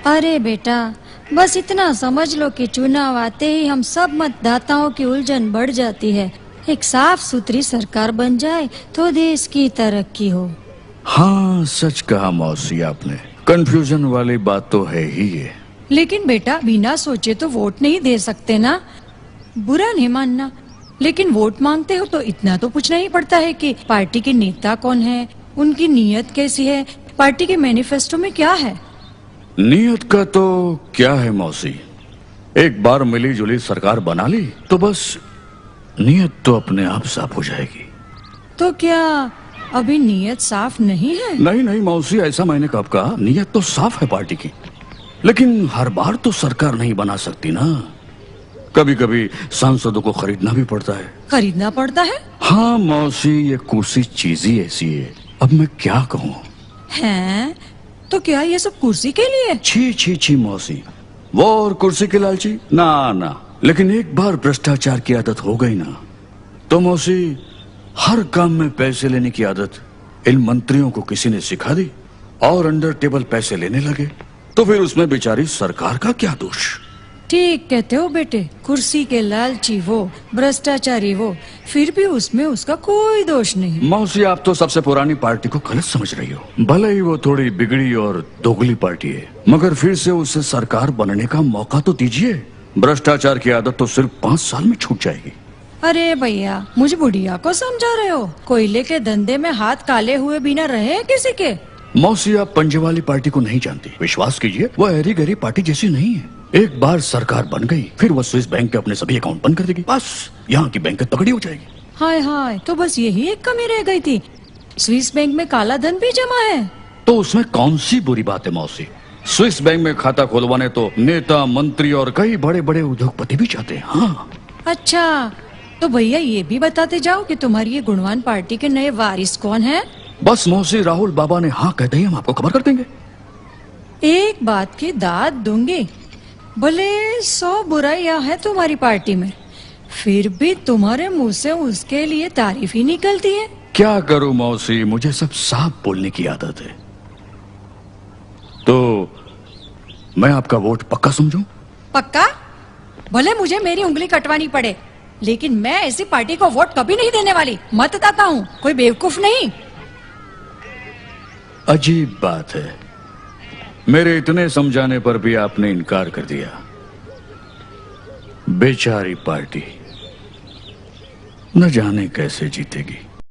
अरे बेटा, बस इतना समझ लो कि चुनाव आते ही हम सब मतदाताओं की उलझन बढ़ जाती है। एक साफ सुथरी सरकार बन जाए तो देश की तरक्की हो। हाँ, सच कहा मौसी आपने। कंफ्यूजन वाली बात तो है ही ये। लेकिन बेटा, बिना सोचे तो वोट नहीं दे सकते ना। बुरा नहीं मानना, लेकिन वोट मांगते हो तो इतना तो पूछना ही पड़ता है कि पार्टी के नेता कौन है, उनकी नीयत कैसी है, पार्टी के मैनिफेस्टो में क्या है। नियत का तो क्या है मौसी, एक बार मिली जुली सरकार बना ली तो बस नियत तो अपने आप साफ हो जाएगी। तो क्या अभी नीयत साफ नहीं है? नहीं नहीं मौसी, ऐसा मैंने कब कहा। नियत तो साफ है पार्टी की, लेकिन हर बार तो सरकार नहीं बना सकती ना। कभी कभी सांसदों को खरीदना भी पड़ता है। खरीदना पड़ता है? हाँ मौसी, ये कुर्सी चीज ही ऐसी है, अब मैं क्या कहूँ। हैं? तो क्या ये सब कुर्सी के लिए? छी छी छी मौसी, वो और कुर्सी के लालची ना ना। लेकिन एक बार भ्रष्टाचार की आदत हो गई ना तो मौसी, हर काम में पैसे लेने की आदत इन मंत्रियों को किसी ने सिखा दी और अंडर टेबल पैसे लेने लगे, तो फिर उसमें बेचारी सरकार का क्या दोष। ठीक कहते हो बेटे, कुर्सी के लालची वो, भ्रष्टाचारी वो, फिर भी उसमें उसका कोई दोष नहीं। मौसी, आप तो सबसे पुरानी पार्टी को गलत समझ रही हो। भले ही वो थोड़ी बिगड़ी और दोगली पार्टी है, मगर फिर से उसे सरकार बनने का मौका तो दीजिए। भ्रष्टाचार की आदत तो सिर्फ 5 साल में छूट जाएगी। अरे भैया, मुझे बुढ़िया को समझा रहे हो? कोयले के धंधे में हाथ काले हुए बिना रहे किसी के। मौसी, आप पंजे वाली पार्टी को नहीं जानती। विश्वास कीजिए, वो हरी गहरी पार्टी जैसी नहीं है। एक बार सरकार बन गई, फिर वो स्विस बैंक के अपने सभी अकाउंट बंद कर देगी। बस यहाँ की बैंक तगड़ी हो जाएगी। हाय हाय, तो बस यही एक कमी रह गई थी, स्विस बैंक में काला धन भी जमा है। तो उसमें कौन सी बुरी बात है मौसी? स्विस बैंक में खाता खुलवाने तो नेता, मंत्री और कई बड़े बड़े उद्योगपति भी चाहते हैं। हाँ। अच्छा, तो भैया ये भी बताते जाओ कि तुम्हारी ये गुणवान पार्टी के नए वारिस कौन है? बस मौसी, राहुल बाबा ने हाँ कहते ही हम आपको खबर कर देंगे। एक बात की दाद दूंगी, भले 100 बुराइयां है तुम्हारी पार्टी में, फिर भी तुम्हारे मुंह से उसके लिए तारीफ ही निकलती है। क्या करूं मौसी, मुझे सब साफ बोलने की आदत है। तो मैं आपका वोट पक्का समझूं? पक्का? भले मुझे मेरी उंगली कटवानी पड़े, लेकिन मैं ऐसी पार्टी को वोट कभी नहीं देने वाली। मतदाता हूँ, कोई बेवकूफ नहीं। अजीब बात है, मेरे इतने समझाने पर भी आपने इनकार कर दिया। बेचारी पार्टी न जाने कैसे जीतेगी।